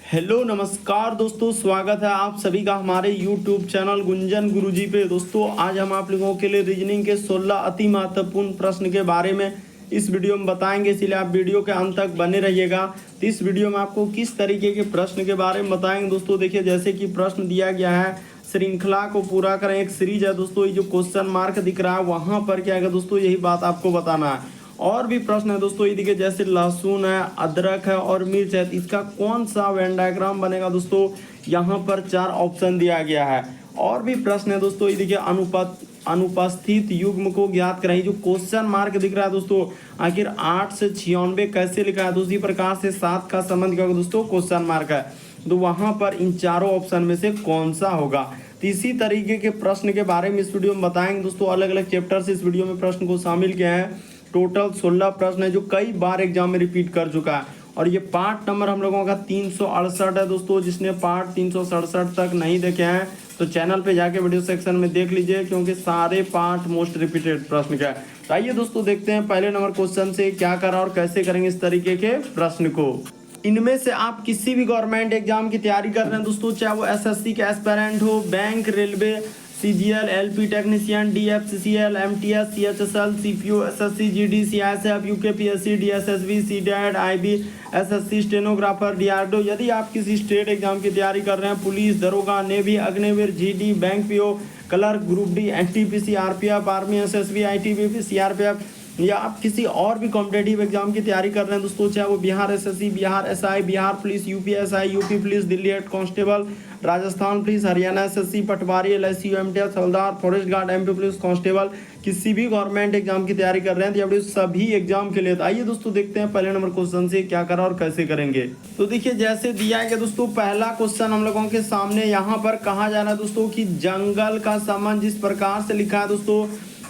Hello नमस्कार दोस्तों, स्वागत है आप सभी का हमारे यूट्यूब चैनल गुंजन गुरुजी पे। दोस्तों आज हम आप लोगों के लिए रीजनिंग के 16 अति महत्वपूर्ण प्रश्न के बारे में इस वीडियो में बताएंगे, इसलिए आप वीडियो के अंत तक बने रहिएगा। तो इस वीडियो में आपको किस तरीके के प्रश्न के बारे में बताएंगे दोस्तों। देखिए, जैसे कि प्रश्न दिया गया है, श्रृंखला को पूरा करें, एक सीरीज है दोस्तों। ये जो क्वेश्चन मार्क दिख रहा है वहां पर क्या है दोस्तों, यही बात आपको बताना है। और भी प्रश्न है दोस्तों, ये देखिए जैसे लहसुन है, अदरक है और मिर्च है, इसका कौन सा वेन डायग्राम बनेगा दोस्तों। यहाँ पर 4 ऑप्शन दिया गया है। और भी प्रश्न है दोस्तों, ये देखिए अनुपस्थित युग्म को ज्ञात करें। जो क्वेश्चन मार्क दिख रहा है दोस्तों, आखिर 8 से 96 कैसे लिखा है। दूसरी प्रकार से 7 का संबंध क्या होगा दोस्तों, क्वेश्चन मार्क है। तो वहां पर इन चारों ऑप्शन में से कौन सा होगा। तो इसी तरीके के प्रश्न के बारे में इस वीडियो में बताएंगे दोस्तों। अलग अलग चैप्टर से इस वीडियो में प्रश्न को शामिल किया है। टोटल 16 प्रश्न है जो कई बार एग्जाम में रिपीट कर चुका है। और ये पार्ट नंबर हम लोगों का 368 है दोस्तों। जिसने पार्ट 367 तक नहीं देखे हैं तो चैनल पे जाके वीडियो सेक्शन में देख लीजिए, क्योंकि सारे पार्ट मोस्ट रिपीटेड प्रश्न का है। तो आइए दोस्तों देखते हैं पहले नंबर क्वेश्चन से क्या करा और कैसे करेंगे इस तरीके के प्रश्न को। इनमें से आप किसी भी गवर्नमेंट एग्जाम की तैयारी कर रहे हैं दोस्तों, चाहे वो एसएससी के एस्पिरेंट हो, bank, railway, CGL, LP technician, DFCCL, MTS, CHSL, CPU, SSC, GD, CISF, UKPSC, DSSB, CDEd, IB, SSC, stenographer, DRDO. यदि आप किसी स्टेट एग्जाम की तैयारी कर रहे हैं, पुलिस, दरोगा, navy, Agniveer, GD, bank PO, clerk, group D, NTPC, RPF, army, SSB, ITBP, CRPF, या आप किसी और भी कॉम्पिटेटिव एग्जाम की तैयारी कर रहे हैं दोस्तों, चाहे वो Bihar SSC, Bihar SI, Bihar police, UPSI, UP police, Delhi head constable, Rajasthan police, Haryana SSC, patwari, LIC, MTS, havildar, forest guard, MP police constable, किसी भी गवर्नमेंट एग्जाम की तैयारी कर रहे हैं तो सभी एग्जाम के लिए। आइए दोस्तों देखते हैं पहले नंबर क्वेश्चन से क्या करा और कैसे करेंगे। तो देखिए जैसे दिया है कि दोस्तों पहला क्वेश्चन हम लोगों के सामने यहाँ पर कहा जा रहा है दोस्तों कि जंगल का संबंध जिस प्रकार से लिखा है दोस्तों,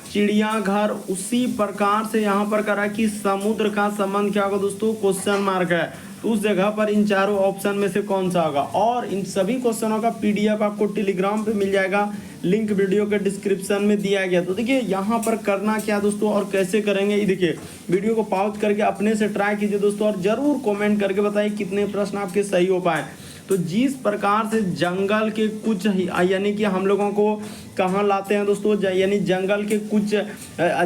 चिड़ियाघर, उसी प्रकार से यहाँ पर करा कि समुद्र का संबंध क्या होगा दोस्तों, क्वेश्चन मार्क है। तो उस जगह पर इन चारों ऑप्शन में से कौन सा होगा। और इन सभी क्वेश्चनों का पीडीएफ आपको टेलीग्राम पे मिल जाएगा, लिंक वीडियो के डिस्क्रिप्शन में दिया गया। तो देखिए यहाँ पर करना क्या दोस्तों और कैसे करेंगे, ये देखिए वीडियो को पॉज करके अपने से ट्राई कीजिए दोस्तों, और जरूर कमेंट करके बताइए कितने प्रश्न आपके सही हो पाए। तो जिस प्रकार से जंगल के कुछ यानी कि हम लोगों को कहाँ लाते हैं दोस्तों, यानी जंगल के कुछ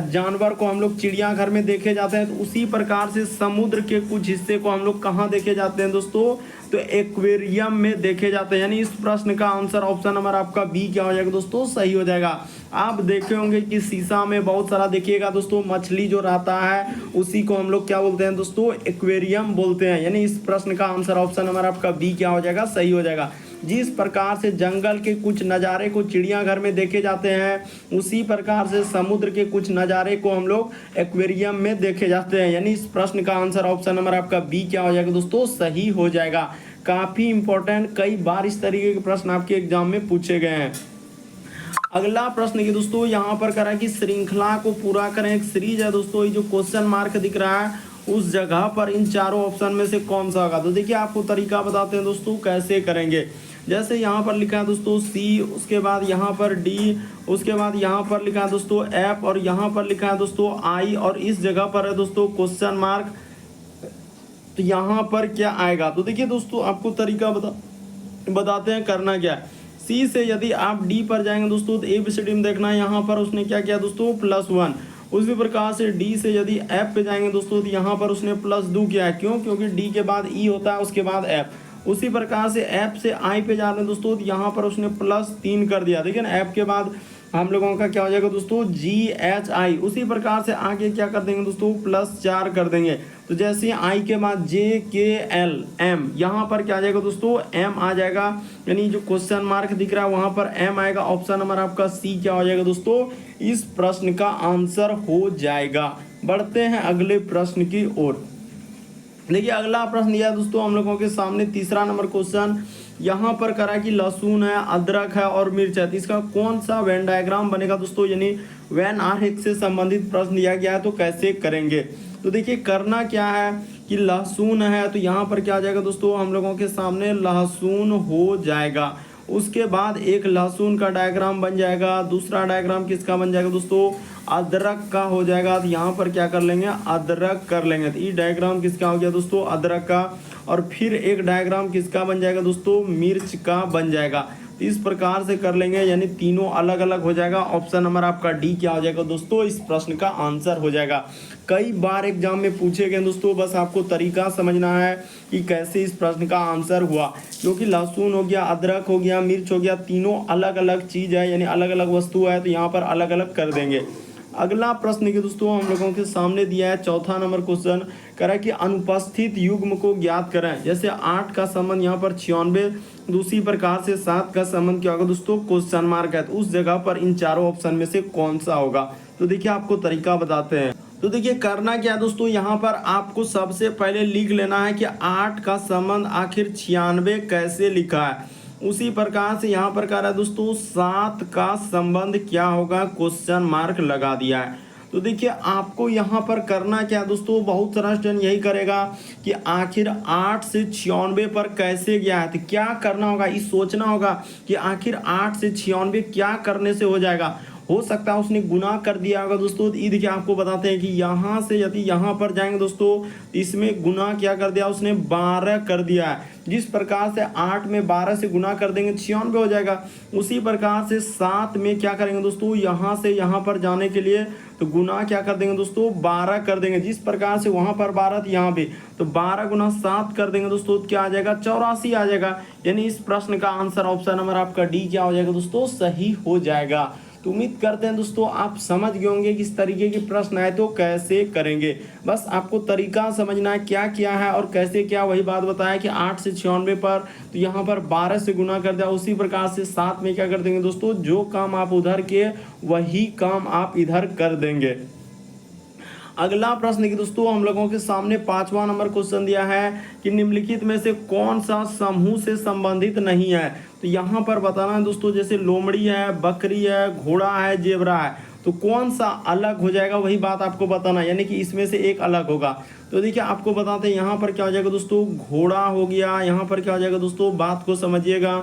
जानवर को हम लोग चिड़ियाघर में देखे जाते हैं, तो उसी प्रकार से समुद्र के कुछ हिस्से को हम लोग कहाँ देखे जाते हैं दोस्तों, तो एक्वेरियम में देखे जाते हैं। यानी इस प्रश्न का आंसर ऑप्शन नंबर आपका बी क्या हो जाएगा दोस्तों, सही हो जाएगा। आप देखे होंगे कि शीशा में बहुत सारा देखिएगा दोस्तों मछली जो रहता है, उसी को हम लोग क्या बोलते हैं दोस्तों, एक्वेरियम बोलते हैं। यानी इस प्रश्न का आंसर ऑप्शन नंबर आपका बी क्या हो जाएगा, सही हो जाएगा। जिस प्रकार से जंगल के कुछ नज़ारे को चिड़ियाघर में देखे जाते हैं, उसी प्रकार से समुद्र के कुछ नज़ारे को हम लोग एक्वेरियम में देखे जाते हैं। यानी इस प्रश्न का आंसर ऑप्शन नंबर आपका बी क्या हो जाएगा दोस्तों, सही हो जाएगा। काफ़ी इंपॉर्टेंट, कई बार इस तरीके के प्रश्न आपके एग्जाम में पूछे गए हैं। अगला प्रश्न की दोस्तों यहाँ पर करा कि श्रृंखला को पूरा करें, एक सीरीज है दोस्तों। ये जो क्वेश्चन मार्क दिख रहा है उस जगह पर इन चारों ऑप्शन में से कौन सा होगा। तो देखिए आपको तरीका बताते हैं दोस्तों कैसे करेंगे। जैसे यहाँ पर लिखा है दोस्तों सी, उसके बाद यहाँ पर डी, उसके बाद यहाँ पर लिखा है दोस्तों एफ, और यहाँ पर लिखा है दोस्तों आई, और इस जगह पर है दोस्तों क्वेश्चन मार्क। तो यहाँ पर क्या आएगा, तो देखिए दोस्तों आपको तरीका बताते हैं करना क्या है। सी से यदि आप डी पर जाएंगे दोस्तों तो एबीसीडी में देखना है, यहाँ पर उसने क्या किया दोस्तों, +1। उसी प्रकार से डी से यदि एफ पे जाएंगे दोस्तों तो यहाँ पर उसने +2 किया है। क्यों, क्योंकि डी के बाद ई होता है, उसके बाद एफ। उसी प्रकार से एफ से आई पे जा रहे हैं दोस्तों तो यहाँ पर उसने +3 कर दिया। देखिए ना, एफ के बाद हम लोगों का क्या हो जाएगा दोस्तों, GHI। उसी प्रकार से आगे क्या कर देंगे दोस्तों, +4 कर देंगे। तो जैसे आई के बाद JKLM, यहाँ पर क्या आ जाएगा दोस्तों, M आ जाएगा। यानी जो क्वेश्चन मार्क दिख रहा है वहाँ पर M आएगा। ऑप्शन नंबर आपका सी क्या हो जाएगा दोस्तों, इस प्रश्न का आंसर हो जाएगा। बढ़ते हैं अगले प्रश्न की ओर। देखिए अगला प्रश्न दिया दोस्तों हम लोगों के सामने, तीसरा नंबर क्वेश्चन यहाँ पर करा कि लहसुन है, अदरक है और मिर्च है, तो इसका कौन सा वेन डायग्राम बनेगा दोस्तों। यानी वेन आरेख से संबंधित प्रश्न दिया गया है, तो कैसे करेंगे। तो देखिए करना क्या है कि लहसुन है तो यहाँ पर क्या आ जाएगा दोस्तों, हम लोगों के सामने लहसुन हो जाएगा। उसके बाद एक लहसुन का डायग्राम बन जाएगा, दूसरा डायग्राम किसका बन जाएगा दोस्तों, अदरक का हो जाएगा। तो यहाँ पर क्या कर लेंगे, अदरक कर लेंगे। तो ये डायग्राम किसका हो गया दोस्तों, अदरक का। और फिर एक डायग्राम किसका बन जाएगा दोस्तों, मिर्च का बन जाएगा। तो इस प्रकार से कर लेंगे, यानी तीनों अलग अलग हो जाएगा। ऑप्शन नंबर आपका डी क्या हो जाएगा दोस्तों, इस प्रश्न का आंसर हो जाएगा। कई बार एग्जाम में पूछे गए दोस्तों, बस आपको तरीका समझना है कि कैसे इस प्रश्न का आंसर हुआ, क्योंकि लहसुन हो गया, अदरक हो गया, मिर्च हो गया, तीनों अलग अलग चीज़ है, यानी अलग अलग वस्तु है, तो यहाँ पर अलग अलग कर देंगे। अगला प्रश्न के दोस्तों हम लोगों के सामने दिया है, चौथा नंबर क्वेश्चन कह रहा है कि अनुपस्थित युग्म को ज्ञात करें। जैसे 8 का संबंध यहाँ पर 96, दूसरी प्रकार से 7 का संबंध क्या होगा दोस्तों, क्वेश्चन मार्क है, तो उस जगह पर इन चारों ऑप्शन में से कौन सा होगा। तो देखिए आपको तरीका बताते हैं। तो देखिए करना क्या है दोस्तों, यहाँ पर आपको सबसे पहले लिख लेना है कि 8 का संबंध आखिर 96 कैसे लिखा है। उसी प्रकार से यहाँ पर कह रहा है दोस्तों 7 का संबंध क्या होगा, क्वेश्चन मार्क लगा दिया है। तो देखिए आपको यहाँ पर करना क्या है दोस्तों, बहुत सारा स्टूडेंट यही करेगा कि आखिर 8 से 96 पर कैसे गया है। तो क्या करना होगा, ये सोचना होगा कि आखिर 8 से 96 क्या करने से हो जाएगा। हो सकता है उसने गुना कर दिया होगा दोस्तों। ये देखिए आपको बताते हैं कि यहाँ से यदि यहाँ पर जाएंगे दोस्तों, इसमें गुना क्या कर दिया उसने, 12 कर दिया है। जिस प्रकार से 8 में 12 से गुना कर देंगे 96 हो जाएगा। उसी प्रकार से 7 में क्या करेंगे दोस्तों, यहाँ से यहाँ पर जाने के लिए तो गुना क्या कर देंगे दोस्तों, 12 कर देंगे। जिस प्रकार से वहाँ पर 12 तो यहाँ भी, तो 12 गुना 7 कर देंगे दोस्तों, क्या आ जाएगा, 84 आ जाएगा। यानी इस प्रश्न का आंसर ऑप्शन नंबर आपका डी क्या हो जाएगा दोस्तों, सही हो जाएगा। तो उम्मीद करते हैं दोस्तों आप समझ गए होंगे कि इस तरीके के प्रश्न आए तो कैसे करेंगे। बस आपको तरीका समझना है क्या किया है और कैसे क्या, वही बात बताया कि 8 से 96 पर तो यहाँ पर 12 से गुना कर दिया। उसी प्रकार से 7 में क्या कर देंगे दोस्तों, जो काम आप उधर के वही काम आप इधर कर देंगे। अगला प्रश्न की दोस्तों हम लोगों के सामने 5वां नंबर क्वेश्चन दिया है कि निम्नलिखित में से कौन सा समूह से संबंधित नहीं है। तो यहाँ पर बताना है दोस्तों, जैसे लोमड़ी है, बकरी है, घोड़ा है, जेबरा है, तो कौन सा अलग हो जाएगा वही बात आपको बताना है, यानी कि इसमें से एक अलग होगा। तो देखिए आपको बताते हैं यहाँ पर क्या हो जाएगा दोस्तों, घोड़ा हो गया। यहाँ पर क्या हो जाएगा दोस्तों, बात को समझिएगा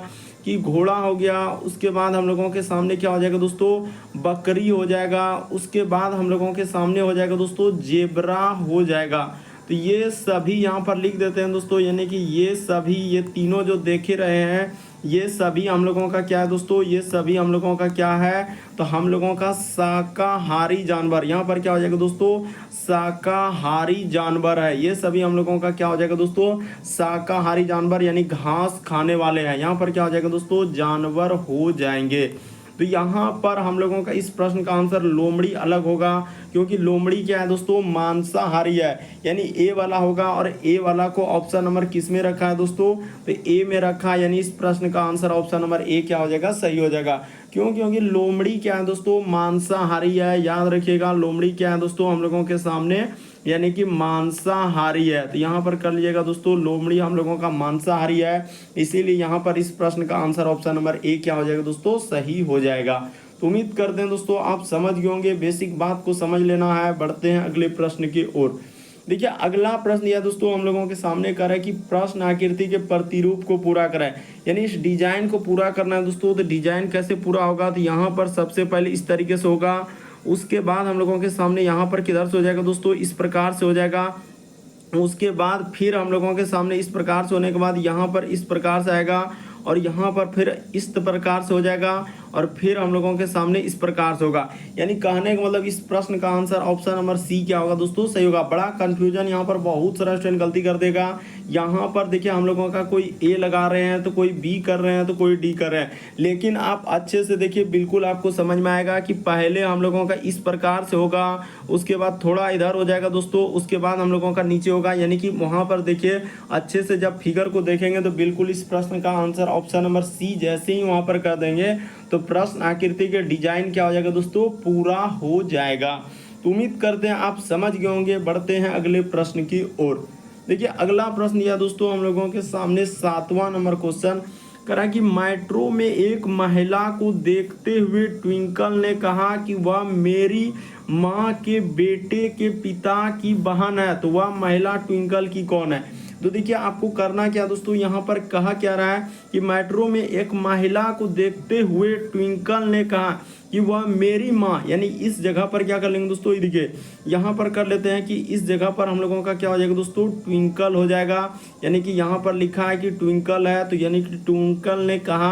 कि घोड़ा हो गया। उसके बाद हम लोगों के सामने क्या हो जाएगा दोस्तों, बकरी हो जाएगा। उसके बाद हम लोगों के सामने हो जाएगा दोस्तों, जेबरा हो जाएगा। तो ये सभी यहाँ पर लिख देते हैं दोस्तों, यानी कि ये सभी, ये तीनों जो देखे रहे हैं, ये सभी हम लोगों का क्या है दोस्तों, ये सभी हम लोगों का क्या है, तो हम लोगों का शाकाहारी जानवर। यहाँ पर क्या हो जाएगा दोस्तों, शाकाहारी जानवर है। ये सभी हम लोगों का क्या हो जाएगा दोस्तों, शाकाहारी जानवर, यानी घास खाने वाले हैं। यहाँ पर क्या हो जाएगा दोस्तों, जानवर हो जाएंगे। तो यहाँ पर हम लोगों का इस प्रश्न का आंसर लोमड़ी अलग होगा, क्योंकि लोमड़ी क्या है दोस्तों, मांसाहारी है, यानी ए वाला होगा। और ए वाला को ऑप्शन नंबर किस में रखा है दोस्तों, तो ए में रखा है, यानी इस प्रश्न का आंसर ऑप्शन नंबर ए क्या हो जाएगा, सही हो जाएगा। क्यों, क्योंकि लोमड़ी क्या है दोस्तों, मांसाहारी है। याद रखिएगा लोमड़ी क्या है दोस्तों हम लोगों के सामने, यानी कि मांसाहारी है। तो यहाँ पर कर लीजिएगा दोस्तों, लोमड़ी हम लोगों का मांसाहारी है, इसीलिए यहाँ पर इस प्रश्न का आंसर ऑप्शन नंबर ए क्या हो जाएगा दोस्तों, सही हो जाएगा। तो उम्मीद करते हैं दोस्तों आप समझ गए होंगे, बेसिक बात को समझ लेना है। बढ़ते हैं अगले प्रश्न की ओर। देखिए अगला प्रश्न यह दोस्तों हम लोगों के सामने कर है कि प्रश्न आकृति के प्रतिरूप को पूरा करें, यानी इस डिजाइन को पूरा करना है दोस्तों। तो डिजाइन कैसे पूरा होगा, तो यहाँ पर सबसे पहले इस तरीके से होगा। उसके बाद हम लोगों के सामने यहाँ पर किधर से हो जाएगा दोस्तों, इस प्रकार से हो जाएगा। उसके बाद फिर हम लोगों के सामने इस प्रकार से होने के बाद यहाँ पर इस प्रकार से आएगा, और यहाँ पर फिर इस प्रकार से हो जाएगा, और फिर हम लोगों के सामने इस प्रकार से होगा। यानी कहने का मतलब इस प्रश्न का आंसर ऑप्शन नंबर सी क्या होगा दोस्तों, सही होगा। बड़ा कंफ्यूजन यहाँ पर बहुत सारा स्टूडेंट गलती कर देगा। यहाँ पर देखिए हम लोगों का कोई ए लगा रहे हैं, तो कोई बी कर रहे हैं, तो कोई डी कर रहे हैं। लेकिन आप अच्छे से देखिए, बिल्कुल आपको समझ में आएगा कि पहले हम लोगों का इस प्रकार से होगा, उसके बाद थोड़ा इधर हो जाएगा दोस्तों, उसके बाद हम लोगों का नीचे होगा। यानी कि वहाँ पर देखिए अच्छे से जब फिगर को देखेंगे तो बिल्कुल इस प्रश्न का आंसर ऑप्शन नंबर सी जैसे ही वहाँ पर कर देंगे तो प्रश्न आकृति के डिजाइन क्या हो जाएगा दोस्तों, पूरा हो जाएगा। तो उम्मीद करते हैं आप समझ गए होंगे। बढ़ते हैं अगले प्रश्न की ओर। देखिए अगला प्रश्न यह दोस्तों हम लोगों के सामने 7वां नंबर क्वेश्चन करा कि मेट्रो में एक महिला को देखते हुए ट्विंकल ने कहा कि वह मेरी माँ के बेटे के पिता की बहन है। तो वह महिला ट्विंकल की कौन है। तो देखिए आपको करना क्या दोस्तों, यहाँ पर कहा क्या रहा है कि मेट्रो में एक महिला को देखते हुए ट्विंकल ने कहा कि वह मेरी माँ, यानी इस जगह पर क्या कर लेंगे दोस्तों, ये देखिए यहाँ पर कर लेते हैं कि इस जगह पर हम लोगों का क्या हो जाएगा दोस्तों, ट्विंकल हो जाएगा। यानी कि यहाँ पर लिखा है कि ट्विंकल है, तो यानी कि ट्विंकल ने कहा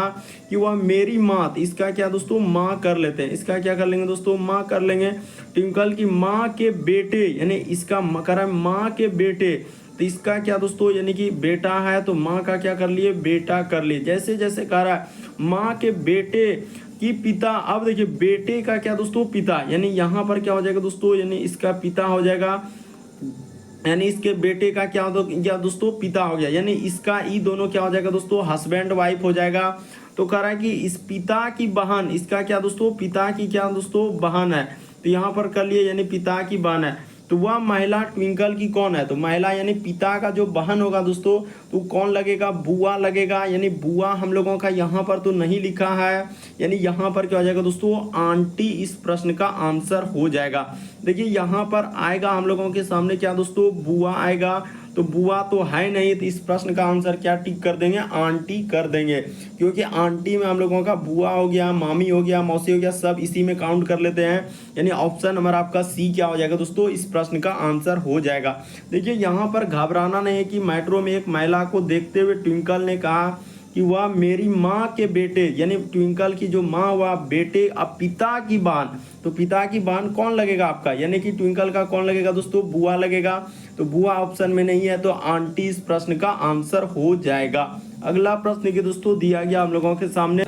कि वह मेरी माँ, तो इसका क्या दोस्तों, माँ कर लेते हैं। इसका क्या कर लेंगे दोस्तों, माँ कर लेंगे। ट्विंकल की माँ के बेटे, यानी इसका करा माँ के बेटे, तो इसका क्या दोस्तों, यानी कि बेटा है तो माँ का क्या कर लिए, बेटा कर लिए। जैसे जैसे कह रहा है माँ के बेटे की पिता, अब देखिए बेटे का क्या दोस्तों, पिता, यानी यहाँ पर क्या हो जाएगा दोस्तों, यानी इसका पिता हो जाएगा, यानी इसके बेटे का क्या दोस्तों, पिता हो गया। यानी इसका ई दोनों क्या हो जाएगा दोस्तों, हस्बैंड वाइफ हो जाएगा। तो कह रहा है कि इस पिता की बहन, इसका क्या दोस्तों, पिता की क्या दोस्तों, बहन है, तो यहाँ पर कर लिए यानी पिता की बहन है। तो वह महिला ट्विंकल की कौन है, तो महिला यानी पिता का जो बहन होगा दोस्तों, तो कौन लगेगा, बुआ लगेगा। यानी बुआ हम लोगों का यहाँ पर तो नहीं लिखा है, यानी यहाँ पर क्या हो जाएगा दोस्तों, आंटी इस प्रश्न का आंसर हो जाएगा। देखिए यहाँ पर आएगा हम लोगों के सामने क्या दोस्तों, बुआ आएगा, तो बुआ तो है नहीं, तो इस प्रश्न का आंसर क्या टिक कर देंगे, आंटी कर देंगे, क्योंकि आंटी में हम लोगों का बुआ हो गया, मामी हो गया, मौसी हो गया, सब इसी में काउंट कर लेते हैं। यानी ऑप्शन नंबर आपका सी क्या हो जाएगा दोस्तों, इस प्रश्न का आंसर हो जाएगा। देखिए यहाँ पर घबराना नहीं है कि मेट्रो में एक महिला को देखते हुए ट्विंकल ने कहा कि वह मेरी माँ के बेटे, यानी ट्विंकल की जो माँ वह बेटे, अब पिता की बहन, तो पिता की बहन कौन लगेगा आपका, यानी कि ट्विंकल का कौन लगेगा दोस्तों, बुआ लगेगा। तो बुआ ऑप्शन में नहीं है, तो आंटी इस प्रश्न का आंसर हो जाएगा। अगला प्रश्न के दोस्तों दिया गया हम लोगों के सामने,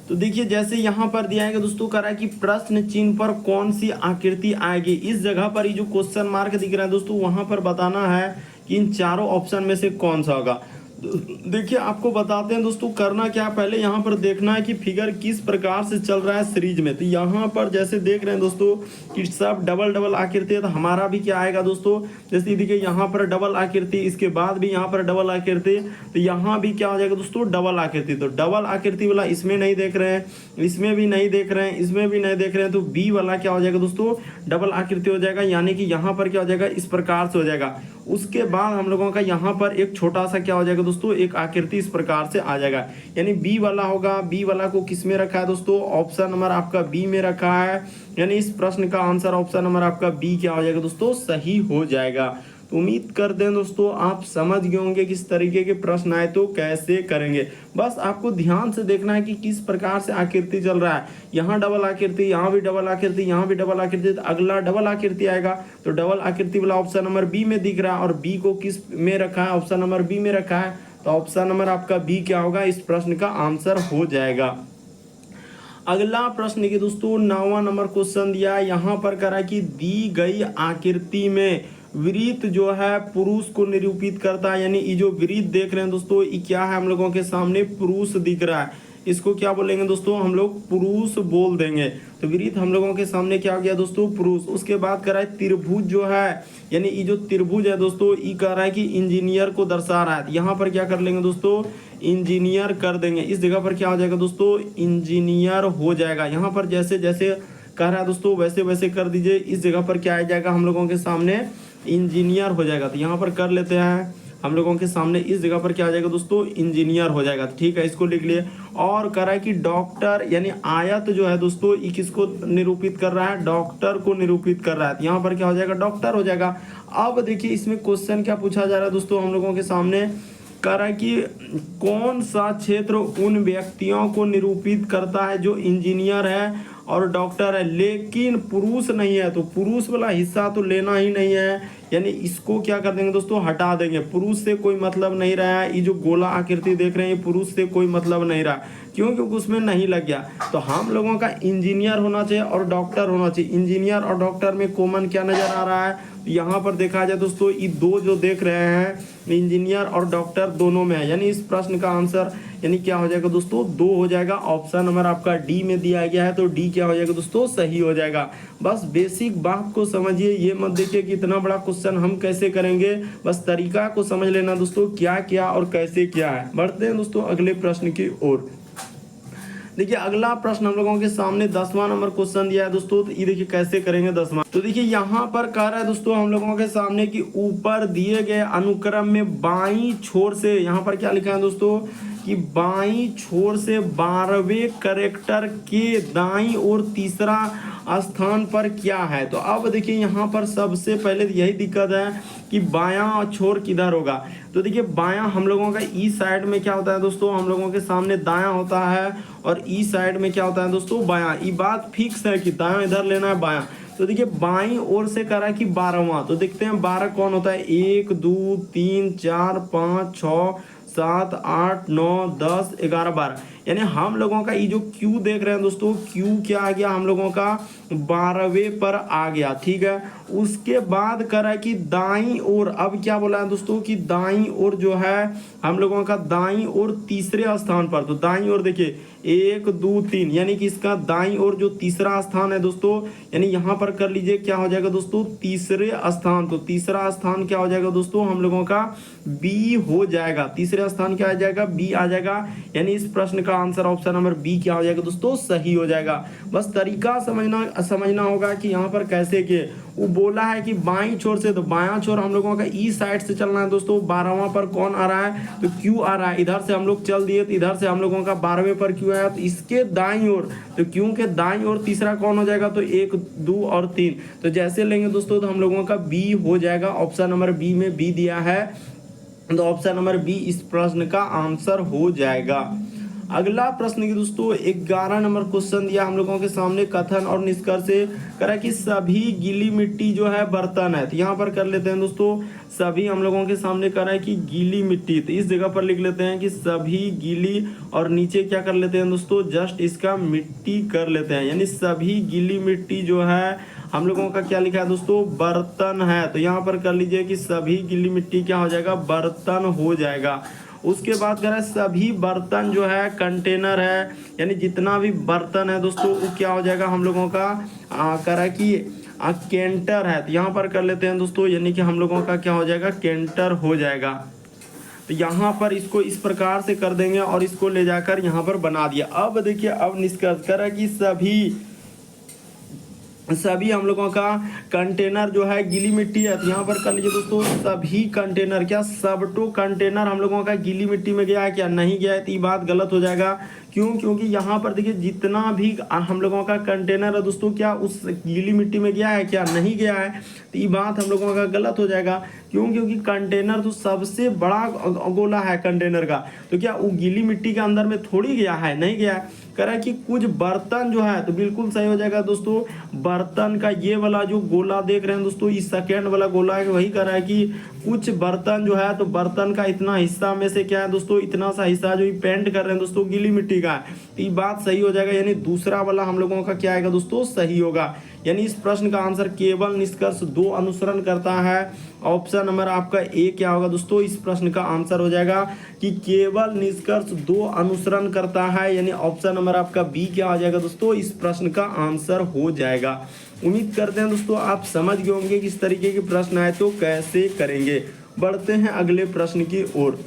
तो देखिए जैसे यहाँ पर दिया है दोस्तों, कह रहा है कि प्रश्न चिन्ह पर कौन सी आकृति आएगी। इस जगह पर ये जो क्वेश्चन मार्क दिख रहा है दोस्तों, वहां पर बताना है कि इन चारों ऑप्शन में से कौन सा होगा। देखिए आपको बताते हैं दोस्तों, करना क्या, पहले यहाँ पर देखना है कि फिगर किस प्रकार से चल रहा है सीरीज में। तो यहाँ पर जैसे देख रहे हैं दोस्तों कि सब डबल डबल आकृति है, तो हमारा भी क्या आएगा दोस्तों, जैसे देखिए यहाँ पर डबल आकृति, इसके बाद भी यहाँ पर डबल आकृति, तो यहाँ भी क्या हो जाएगा दोस्तों, डबल आकृति। तो डबल आकृति वाला इसमें नहीं देख रहे हैं, इसमें भी नहीं देख रहे हैं, इसमें भी नहीं देख रहे हैं, तो बी वाला क्या हो जाएगा दोस्तों, डबल आकृति हो जाएगा। यानी कि यहाँ पर क्या हो जाएगा, इस प्रकार से हो जाएगा। उसके बाद हम लोगों का यहाँ पर एक छोटा सा क्या हो जाएगा दोस्तों, एक आकृति इस प्रकार से आ जाएगा, यानी बी वाला होगा। बी वाला को किस में रखा है दोस्तों, ऑप्शन नंबर आपका बी में रखा है, यानी इस प्रश्न का आंसर ऑप्शन नंबर आपका बी क्या हो जाएगा दोस्तों, सही हो जाएगा। तो उम्मीद करते हैं दोस्तों आप समझ गए होंगे किस तरीके के प्रश्न आए तो कैसे करेंगे। बस आपको ध्यान से देखना है कि किस प्रकार से आकृति चल रहा है, यहाँ डबल आकृति, यहाँ भी डबल आकृति, यहाँ भी डबल आकृति, तो अगला डबल आकृति आएगा। तो डबल आकृति वाला ऑप्शन नंबर बी में दिख रहा है, और बी को किस में रखा है, ऑप्शन नंबर बी में रखा है, तो ऑप्शन नंबर आपका बी क्या होगा, इस प्रश्न का आंसर हो जाएगा। अगला प्रश्न के दोस्तों 9वां नंबर क्वेश्चन दिया है, यहाँ पर करा कि दी गई आकृति में वृत्त जो है पुरुष को निरूपित करता है। यानी ये जो वृत्त देख रहे हैं दोस्तों, ये क्या है, हम लोगों के सामने पुरुष दिख रहा है, इसको क्या बोलेंगे दोस्तों, हम लोग पुरुष बोल देंगे। तो वृत्त हम लोगों के सामने क्या हो गया दोस्तों, पुरुष। उसके बाद कह रहा है त्रिभुज जो है, यानी ये जो त्रिभुज है दोस्तों, ये कह रहा है कि इंजीनियर को दर्शा रहा है। यहाँ पर क्या कर लेंगे दोस्तों, इंजीनियर कर देंगे। इस जगह पर क्या हो जाएगा दोस्तों, इंजीनियर हो जाएगा। यहाँ पर जैसे जैसे कह रहा है दोस्तों वैसे वैसे कर दीजिए। इस जगह पर क्या आ जाएगा हम लोगों के सामने, इंजीनियर हो जाएगा। तो यहाँ पर कर लेते हैं हम लोगों के सामने, इस जगह पर क्या आ जाएगा दोस्तों, इंजीनियर हो जाएगा। तो ठीक है, इसको लिख लिए। और कह रहा है कि डॉक्टर, यानी आयत जो है दोस्तों, ये किसको निरूपित कर रहा है, डॉक्टर को निरूपित कर रहा है। तो यहाँ पर क्या हो जाएगा, डॉक्टर हो जाएगा। अब देखिए इसमें क्वेश्चन क्या पूछा जा रहा है दोस्तों हम लोगों के सामने, कह रहा है कि कौन सा क्षेत्र उन व्यक्तियों को निरूपित करता है जो इंजीनियर है और डॉक्टर है लेकिन पुरुष नहीं है। तो पुरुष वाला हिस्सा तो लेना ही नहीं है, यानी इसको क्या कर देंगे दोस्तों, हटा देंगे। पुरुष से कोई मतलब नहीं रहा है। ये जो गोला आकृति देख रहे हैं, पुरुष से कोई मतलब नहीं रहा, क्यों, क्योंकि उसमें नहीं लग गया। तो हम लोगों का इंजीनियर होना चाहिए और डॉक्टर होना चाहिए। इंजीनियर और डॉक्टर में कॉमन क्या नजर आ रहा है, यहाँ पर देखा जाए दोस्तों, ये दो जो देख रहे हैं, इंजीनियर और डॉक्टर दोनों में है। यानी इस प्रश्न का आंसर यानी क्या हो जाएगा दोस्तों, 2 हो जाएगा। ऑप्शन नंबर आपका डी में दिया गया है, तो डी क्या हो जाएगा दोस्तों, सही हो जाएगा। बस बेसिक बात को समझिए, ये मत देखिए कि इतना बड़ा क्वेश्चन हम कैसे करेंगे, बस तरीका को समझ लेना दोस्तों, क्या क्या और कैसे क्या है। बढ़ते हैं दोस्तों अगले प्रश्न की ओर। देखिए अगला प्रश्न हम लोगों के सामने 10वां नंबर क्वेश्चन दिया है दोस्तों। तो ये देखिए कैसे करेंगे 10वां। तो देखिए यहाँ पर कह रहा है दोस्तों हम लोगों के सामने कि ऊपर दिए गए अनुक्रम में बाईं छोर से, यहाँ पर क्या लिखा है दोस्तों कि बाईं छोर से 12वें कैरेक्टर के दाईं ओर तीसरा स्थान पर क्या है। तो अब देखिए यहाँ पर सबसे पहले यही दिक्कत है कि बायां छोर किधर होगा। तो देखिए बायां हम लोगों का ई साइड में क्या होता है दोस्तों, हम लोगों के सामने दायां होता है और ई साइड में क्या होता है दोस्तों बायां। ये बात फिक्स है कि दायां इधर लेना है बायां। तो देखिए बाईं ओर से करा कि 12वां। तो देखते हैं 12 कौन होता है, 1 2 3 4 5 6 7 8 9 10 11 12। यानी हम लोगों का ये जो क्यू देख रहे हैं दोस्तों, क्यू क्या आ गया हम लोगों का 12वें पर आ गया। ठीक है, उसके बाद करा कि दाईं ओर, अब क्या बोला है दोस्तों कि दाईं ओर जो है हम लोगों का दाईं ओर तीसरे स्थान पर। तो दाईं ओर देखिए 1 2 3, यानी कि इसका दाईं ओर जो तीसरा स्थान है दोस्तों, यानी यहाँ पर कर लीजिए क्या हो जाएगा दोस्तों तीसरे स्थान। तो तीसरा स्थान क्या हो जाएगा दोस्तों हम लोगों का बी हो जाएगा। तीसरा स्थान क्या आ जाएगा, बी आ जाएगा। यानी इस प्रश्न का आंसर ऑप्शन नंबर बी क्या हो जाएगा दोस्तों, सही हो जाएगा। बस तरीका समझना होगा कि यहाँ पर कैसे किए। वो बोला है कि बाईं छोर से, तो बायां छोर हम लोगों का ई साइड से चलना है दोस्तों। 12वां पर कौन आ रहा है, तो क्यू आ रहा है। इधर से हम लोग चल दिए तो इधर से हम लोगों का 12वें पर क्यू आया, तो इसके दाईं ओर, तो क्यू के दाईं ओर तीसरा कौन हो जाएगा, तो 1 2 और 3। तो जैसे लेंगे दोस्तों तो हम लोगों का बी हो जाएगा। ऑप्शन नंबर बी में बी दिया है, तो ऑप्शन नंबर बी इस प्रश्न का आंसर हो जाएगा। अगला प्रश्न की दोस्तों 11 नंबर क्वेश्चन दिया हम लोगों के सामने, कथन और निष्कर्ष से करा कि सभी गीली मिट्टी जो है बर्तन है। तो यहाँ पर कर लेते हैं दोस्तों, सभी हम लोगों के सामने करा है कि गीली मिट्टी, तो इस जगह पर लिख लेते हैं कि सभी गीली, और नीचे क्या कर लेते हैं दोस्तों जस्ट इसका मिट्टी कर लेते हैं। यानी सभी गीली मिट्टी जो है हम लोगों का क्या लिखा है दोस्तों, बर्तन है। तो यहाँ पर कर लीजिए कि सभी गीली मिट्टी क्या हो जाएगा, बर्तन हो जाएगा। उसके बाद कह रहा है सभी बर्तन जो है कंटेनर है, यानी जितना भी बर्तन है दोस्तों वो क्या हो जाएगा हम लोगों का कह रहा है कि कैंटर है। तो यहाँ पर कर लेते हैं दोस्तों, यानी कि हम लोगों का क्या हो जाएगा, कैंटर हो जाएगा। तो यहाँ पर इसको इस प्रकार से कर देंगे और इसको ले जाकर यहाँ पर बना दिया। अब देखिए अब निष्कर्ष कर रहा है कि सभी हम लोगों का कंटेनर जो है गीली मिट्टी है। तो यहाँ पर कर लीजिए दोस्तों सभी कंटेनर, क्या सबटो कंटेनर हम लोगों का गीली मिट्टी में गया है, क्या नहीं गया है, तो ये बात गलत हो जाएगा। क्यों, क्योंकि यहाँ पर देखिए जितना भी हम लोगों का कंटेनर है दोस्तों क्या उस गीली मिट्टी में गया है, क्या नहीं गया है, तो ये बात हम लोगों का गलत हो जाएगा। क्यों, क्योंकि कंटेनर तो सबसे बड़ा गोला है कंटेनर का, तो क्या वो गीली मिट्टी के अंदर में थोड़ी गया है, नहीं गया है। कह रहा है कि कुछ बर्तन जो है, तो बिल्कुल सही हो जाएगा दोस्तों। बर्तन का ये वाला जो गोला देख रहे हैं दोस्तों, इस सेकेंड वाला गोला है, वही कह रहा है कि कुछ बर्तन जो है, तो बर्तन का इतना हिस्सा में से क्या है दोस्तों, इतना सा हिस्सा जो पेंट कर रहे हैं दोस्तों गीली मिट्टी का है। तो ये बात सही हो जाएगा, यानी दूसरा वाला हम लोगों का क्या आएगा दोस्तों, सही होगा। यानी इस प्रश्न का आंसर केवल निष्कर्ष 2 अनुसरण करता है। ऑप्शन नंबर आपका ए क्या होगा दोस्तों, इस प्रश्न का आंसर हो जाएगा कि केवल निष्कर्ष 2 अनुसरण करता है। यानी ऑप्शन नंबर आपका बी क्या हो जाएगा दोस्तों, इस प्रश्न का आंसर हो जाएगा। उम्मीद करते हैं दोस्तों आप समझ गए होंगे कि इस तरीके के प्रश्न आए तो कैसे करेंगे। बढ़ते हैं अगले प्रश्न की ओर।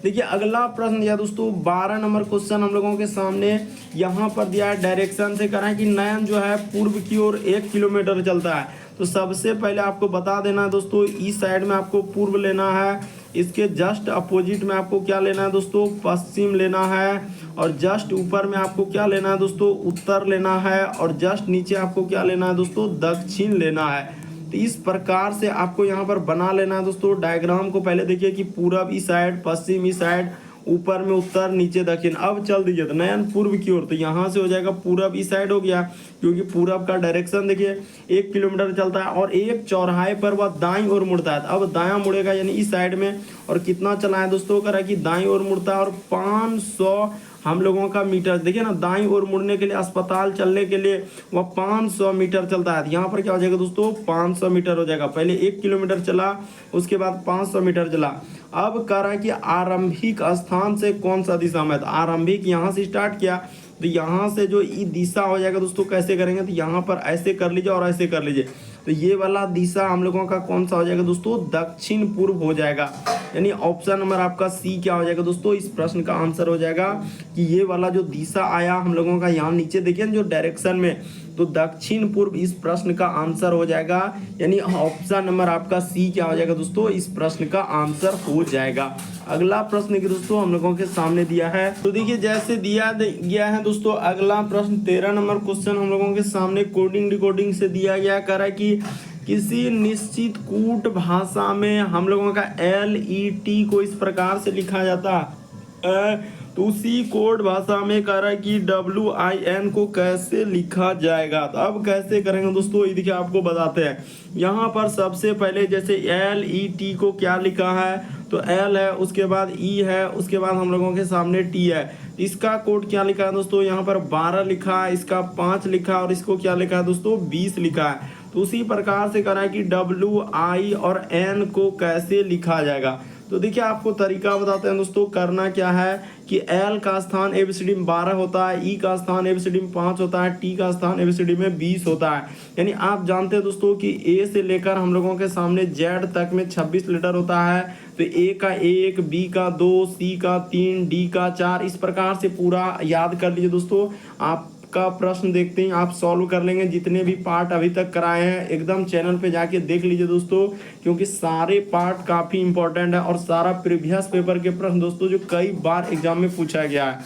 देखिए अगला प्रश्न दिया दोस्तों 12 नंबर क्वेश्चन हम लोगों के सामने, यहाँ पर दिया है डायरेक्शन से करा है कि नयन जो है पूर्व की ओर 1 किलोमीटर चलता है। तो सबसे पहले आपको बता देना है दोस्तों, इस साइड में आपको पूर्व लेना है, इसके जस्ट अपोजिट में आपको क्या लेना है दोस्तों, पश्चिम लेना है, और जस्ट ऊपर में आपको क्या लेना है दोस्तों, उत्तर लेना है, और जस्ट नीचे आपको क्या लेना है दोस्तों, दक्षिण लेना है। तो इस प्रकार से आपको यहाँ पर बना लेना है दोस्तों डायग्राम को। पहले देखिए कि पूरब इस साइड, पश्चिम इस साइड, ऊपर में उत्तर, नीचे दक्षिण। अब चल दीजिए तो नयन पूर्व की ओर, तो यहाँ से हो जाएगा पूरब इस साइड हो गया, क्योंकि पूरब का डायरेक्शन देखिए 1 किलोमीटर चलता है और एक चौराहे पर वह दाईं ओर मुड़ता है। अब दायां मुड़ेगा यानी इस साइड में, और कितना चला है दोस्तों, करा कि दाईं ओर मुड़ता है और 500 हम लोगों का मीटर, देखिए ना दाईं ओर मुड़ने के लिए, अस्पताल चलने के लिए वह 500 मीटर चलता है। यहाँ पर क्या हो जाएगा दोस्तों, 500 मीटर हो जाएगा। पहले 1 किलोमीटर चला, उसके बाद 500 मीटर चला। अब कह रहा है कि आरंभिक स्थान से कौन सा दिशा में, तो आरंभिक यहाँ से स्टार्ट किया, तो यहाँ से जो ई दिशा हो जाएगा दोस्तों, कैसे करेंगे, तो यहाँ पर ऐसे कर लीजिए और ऐसे कर लीजिए। तो ये वाला दिशा हम लोगों का कौन सा हो जाएगा दोस्तों, दक्षिण पूर्व हो जाएगा। यानी ऑप्शन नंबर आपका सी क्या हो जाएगा दोस्तों, इस प्रश्न का आंसर हो जाएगा कि ये वाला जो दिशा आया हम लोगों का यहाँ नीचे देखिए जो डायरेक्शन में, तो दक्षिण पूर्व इस प्रश्न का आंसर हो जाएगा। यानी ऑप्शन नंबर आपका सी क्या हो जाएगा दोस्तों, इस प्रश्न का आंसर हो जाएगा। अगला प्रश्न की दोस्तों हम लोगों के सामने दिया है, तो देखिए जैसे दिया गया है दोस्तों, अगला प्रश्न 13 नंबर क्वेश्चन हम लोगों के सामने कोडिंग डिकोडिंग से दिया गया, कह रहा है कि किसी निश्चित कूट भाषा में हम लोगों का LET को इस प्रकार से लिखा जाता है, तो उसी कोड भाषा में कह रहा है कि WIN को कैसे लिखा जाएगा। तो अब कैसे करेंगे दोस्तों, ये देखिए आपको बताते हैं। यहाँ पर सबसे पहले जैसे LET को क्या लिखा है, तो L है, उसके बाद E है, उसके बाद हम लोगों के सामने T है। इसका कोड क्या लिखा है दोस्तों, यहाँ पर 12 लिखा है, इसका 5 लिखा है और इसको क्या लिखा है दोस्तों, 20 लिखा है। तो उसी प्रकार से कह रहा है कि WI और N को कैसे लिखा जाएगा। तो देखिए आपको तरीका बताते हैं दोस्तों, करना क्या है कि L का स्थान ABCD में 12 होता है, E का स्थान ABCD में 5 होता है, T का स्थान ABCD में 20 होता है। यानी आप जानते हैं दोस्तों कि A से लेकर हम लोगों के सामने Z तक में 26 लेटर होता है। तो A का 1, B का 2, C का 3, D का 4, इस प्रकार से पूरा याद कर लीजिए दोस्तों। आप का प्रश्न देखते हैं, आप सॉल्व कर लेंगे। जितने भी पार्ट अभी तक कराए हैं एकदम चैनल पे जाके देख लीजिए दोस्तों, क्योंकि सारे पार्ट काफ़ी इंपॉर्टेंट है और सारा प्रीवियस पेपर के प्रश्न दोस्तों जो कई बार एग्जाम में पूछा गया है।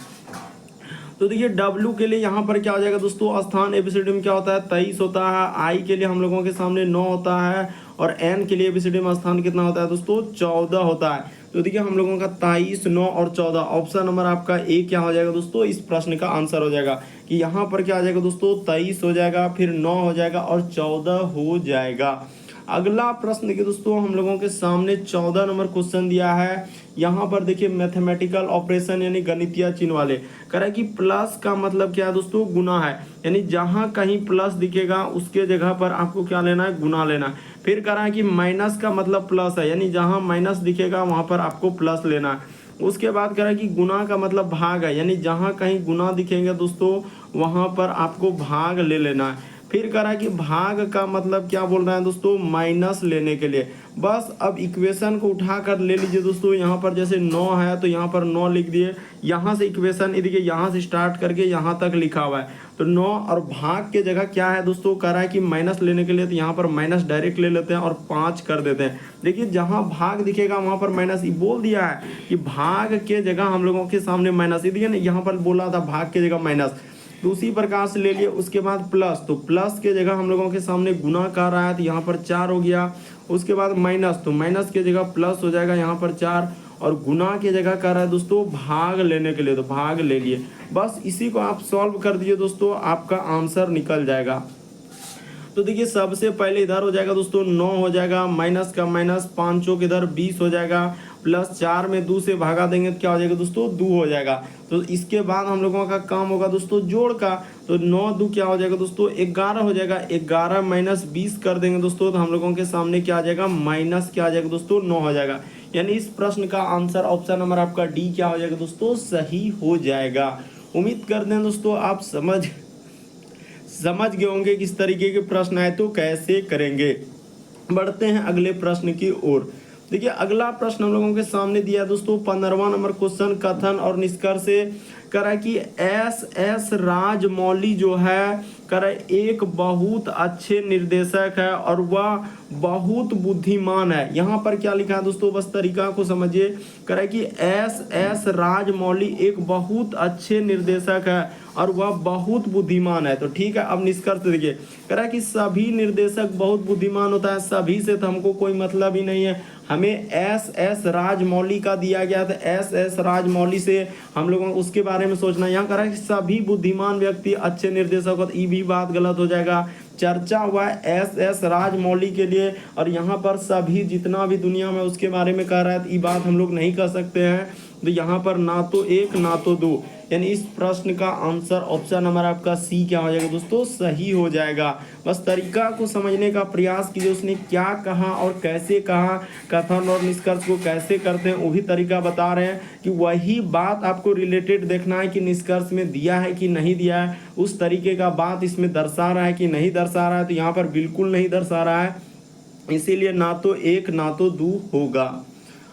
तो देखिए W के लिए यहाँ पर क्या हो जाएगा दोस्तों, स्थान ABCD में क्या होता है, 23 होता है। I के लिए हम लोगों के सामने 9 होता है और N के लिए ABCD में स्थान कितना होता है दोस्तों, 14 होता है। तो देखिए हम लोगों का 23, 9 और 14, ऑप्शन नंबर आपका ए क्या हो जाएगा दोस्तों, इस प्रश्न का आंसर हो जाएगा कि यहाँ पर क्या आ जाएगा दोस्तों, 23 हो जाएगा, फिर 9 हो जाएगा और 14 हो जाएगा। अगला प्रश्न देखिए दोस्तों हम लोगों के सामने 14 नंबर क्वेश्चन दिया है। यहाँ पर देखिए मैथमेटिकल ऑपरेशन यानी गणितीय चिन्ह वाले, कह रहा है कि प्लस का मतलब क्या है दोस्तों, गुना है। यानी जहाँ कहीं प्लस दिखेगा उसके जगह पर आपको क्या लेना है, गुना लेना है। फिर कह रहा है कि माइनस का मतलब प्लस है, यानी जहाँ माइनस दिखेगा वहाँ पर आपको प्लस लेना है। उसके बाद कह रहा है कि गुना का मतलब भाग है, यानी जहाँ कहीं गुना दिखेंगे दोस्तों वहाँ पर आपको भाग ले लेना है। फिर कह रहा है कि भाग का मतलब क्या बोल रहा है दोस्तों, माइनस लेने के लिए। बस अब इक्वेशन को उठा कर ले लीजिए दोस्तों। यहाँ पर जैसे 9 है तो यहाँ पर 9 लिख दिए, यहाँ से इक्वेशन देखिए यहाँ से स्टार्ट करके यहाँ तक लिखा हुआ है। तो 9 और भाग के जगह क्या है दोस्तों, कह रहा है कि माइनस लेने के लिए, तो यहाँ पर माइनस डायरेक्ट ले लेते हैं और 5 कर देते हैं। देखिए जहाँ भाग दिखेगा वहाँ पर माइनस, ये बोल दिया है कि भाग के जगह हम लोगों के सामने माइनस, ये देखिए यहाँ पर बोला था भाग के जगह माइनस, तो उसी प्रकार से ले लिए। उसके बाद प्लस, तो प्लस के जगह हम लोगों के सामने गुना कर रहा है तो यहाँ पर 4 हो गया। उसके बाद माइनस, तो माइनस के जगह प्लस हो जाएगा यहाँ पर 4, और गुना के जगह कर रहा है दोस्तों भाग लेने के लिए, तो भाग ले लिए। बस इसी को आप सॉल्व कर दीजिए दोस्तों, आपका आंसर निकल जाएगा। तो देखिए सबसे पहले इधर हो जाएगा दोस्तों 9 हो जाएगा, माइनस का माइनस, 5 चौक इधर 20 हो जाएगा, प्लस 4 में 2 से भागा देंगे तो क्या हो जाएगा दोस्तों, 2 हो जाएगा। तो इसके बाद हम लोगों का काम होगा दोस्तों जोड़ का, तो 9 2 क्या हो जाएगा दोस्तों, 11 हो जाएगा। 11 माइनस 20 कर देंगे दोस्तों, तो हम लोगों के सामने क्या आ जाएगा, माइनस क्या आ जाएगा दोस्तों, 9 हो जाएगा। यानी इस प्रश्न का आंसर ऑप्शन नंबर आपका डी क्या हो जाएगा दोस्तों, सही हो जाएगा। उम्मीद करते हैं दोस्तों आप समझ गए होंगे किस तरीके के प्रश्न आए तो कैसे करेंगे। बढ़ते हैं अगले प्रश्न की ओर। देखिए अगला प्रश्न हम लोगों के सामने दिया है दोस्तों 15वां नंबर क्वेश्चन, कथन और निष्कर्ष से कह रहा है कि एस राजमौली जो है कह रहा है एक बहुत अच्छे निर्देशक है और वह बहुत बुद्धिमान है। यहाँ पर क्या लिखा है दोस्तों, बस तरीका को समझिए। कह रहा है कि एस राजमौली एक बहुत अच्छे निर्देशक है और वह बहुत बुद्धिमान है। तो ठीक है, अब निष्कर्ष देखिए, कह रहा है कि सभी निर्देशक बहुत बुद्धिमान होता है। सभी से तो हमको कोई मतलब ही नहीं है, हमें एस राजमौली का दिया गया था, एस राजमौली से हम लोगों को उसके बारे में सोचना। यहाँ कह रहा है कि सभी बुद्धिमान व्यक्ति अच्छे निर्देशक होते, ये भी बात गलत हो जाएगा। चर्चा हुआ है एस राजमौली के लिए और यहाँ पर सभी जितना भी दुनिया में उसके बारे में कह रहा है, तो ये बात हम लोग नहीं कर सकते हैं। तो यहाँ पर ना तो 1 ना तो 2, यानी इस प्रश्न का आंसर ऑप्शन नंबर आपका सी क्या हो जाएगा दोस्तों, सही हो जाएगा। बस तरीका को समझने का प्रयास कीजिए, उसने क्या कहा और कैसे कहा, कथन और निष्कर्ष को कैसे करते हैं वही तरीका बता रहे हैं कि वही बात आपको रिलेटेड देखना है कि निष्कर्ष में दिया है कि नहीं दिया है, उस तरीके का बात इसमें दर्शा रहा है कि नहीं दर्शा रहा है। तो यहाँ पर बिल्कुल नहीं दर्शा रहा है, इसीलिए ना तो 1 ना तो 2 होगा।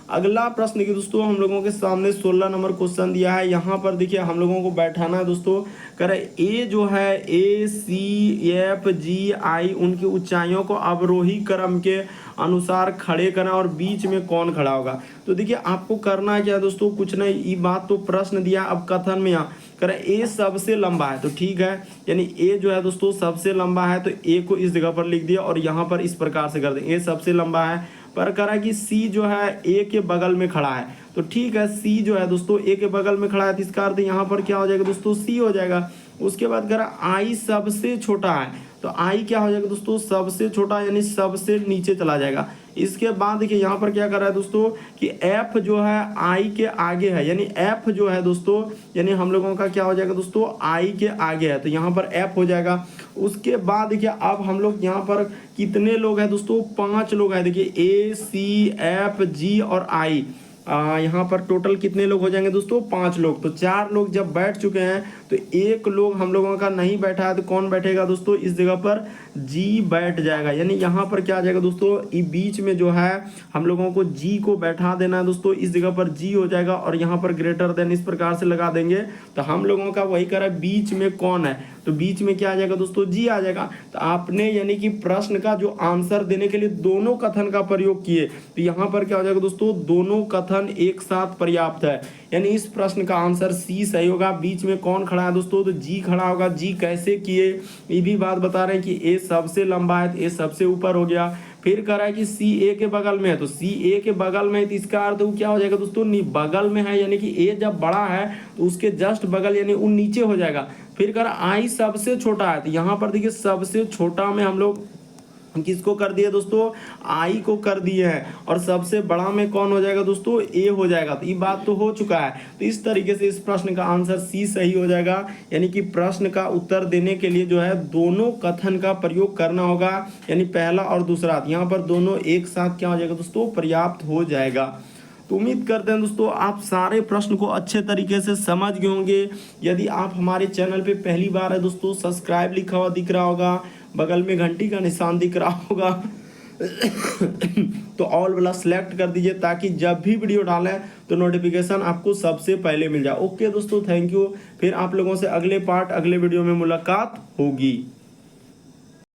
अगला प्रश्न की दोस्तों हम लोगों के सामने 16 नंबर क्वेश्चन दिया है। यहाँ पर देखिए हम लोगों को बैठाना है दोस्तों, करें ए जो है ए सी एफ जी आई उनकी ऊंचाइयों को अवरोही क्रम के अनुसार खड़े करना और बीच में कौन खड़ा होगा। तो देखिए आपको करना क्या है दोस्तों, कुछ नहीं, ये बात तो प्रश्न दिया, अब कथन में यहाँ करें ए सबसे लंबा है तो ठीक है, यानी ए जो है दोस्तों सबसे लंबा है तो ए को इस जगह पर लिख दिया और यहाँ पर इस प्रकार से कर दें, ए सबसे लंबा है। पर करा कि सी जो है ए के बगल में खड़ा है तो ठीक है, सी जो है दोस्तों ए के बगल में खड़ा है तो इसका अर्थ यहाँ पर क्या हो जाएगा दोस्तों, सी हो जाएगा। उसके बाद करा आई सबसे छोटा है तो आई क्या हो जाएगा दोस्तों, सबसे छोटा यानी सबसे नीचे चला जाएगा। इसके बाद देखिए यहाँ पर क्या कर रहा है दोस्तों कि एफ जो है आई के आगे है, यानी एफ जो है दोस्तों यानी हम लोगों का क्या हो जाएगा दोस्तों, आई के आगे है तो यहाँ पर एफ हो जाएगा। उसके बाद देखिए अब हम लोग यहाँ पर कितने लोग हैं दोस्तों, 5 लोग हैं। देखिए ए सी एफ जी और आई, यहाँ पर टोटल कितने लोग हो जाएंगे दोस्तों, 5 लोग। तो 4 लोग जब बैठ चुके हैं तो 1 लोग हम लोगों का नहीं बैठा है तो कौन बैठेगा दोस्तों, इस जगह पर जी बैठ जाएगा। यानी यहाँ पर क्या आ जाएगा दोस्तों, ये बीच में जो है हम लोगों को जी को बैठा देना है दोस्तों, इस जगह पर जी हो जाएगा और यहाँ पर ग्रेटर देन इस प्रकार से लगा देंगे तो हम लोगों का वही करा बीच में कौन है, तो बीच में क्या आ जाएगा दोस्तों, जी आ जाएगा। तो आपने यानी कि प्रश्न का जो आंसर देने के लिए दोनों कथन का प्रयोग किए तो यहाँ पर क्या हो जाएगा दोस्तों, दोनों कथन एक साथ पर्याप्त है, यानी इस प्रश्न का आंसर सी सही होगा। बीच में कौन खड़ा है दोस्तों, तो जी खड़ा होगा। जी कैसे किए ये भी बात बता रहे हैं कि ए सबसे लंबा है तो ए सबसे ऊपर हो गया। फिर कह रहा है कि सी ए के बगल में है तो सी ए के बगल में है तो इसका अर्थ वो क्या हो जाएगा दोस्तों, बगल में है, यानी कि ए जब बड़ा है तो उसके जस्ट बगल यानी वो नीचे हो जाएगा। फिर कह रहा आई सबसे छोटा है तो यहाँ पर देखिए सबसे छोटा में हम लोग किसको कर दिए दोस्तों, आई को कर दिए हैं और सबसे बड़ा में कौन हो जाएगा दोस्तों, ए हो जाएगा। तो ये बात तो हो चुका है, तो इस तरीके से इस प्रश्न का आंसर सी सही हो जाएगा। यानी कि प्रश्न का उत्तर देने के लिए जो है दोनों कथन का प्रयोग करना होगा, यानी पहला और दूसरा, यहाँ पर दोनों एक साथ क्या हो जाएगा दोस्तों, पर्याप्त हो जाएगा। तो उम्मीद करते हैं दोस्तों आप सारे प्रश्न को अच्छे तरीके से समझ गए होंगे। यदि आप हमारे चैनल पे पहली बार है दोस्तों, सब्सक्राइब लिखा हुआ दिख रहा होगा, बगल में घंटी का निशान दिख रहा होगा तो ऑल वाला सेलेक्ट कर दीजिए ताकि जब भी वीडियो डालें तो नोटिफिकेशन आपको सबसे पहले मिल जाए। ओके दोस्तों, थैंक यू। फिर आप लोगों से अगले वीडियो में मुलाकात होगी।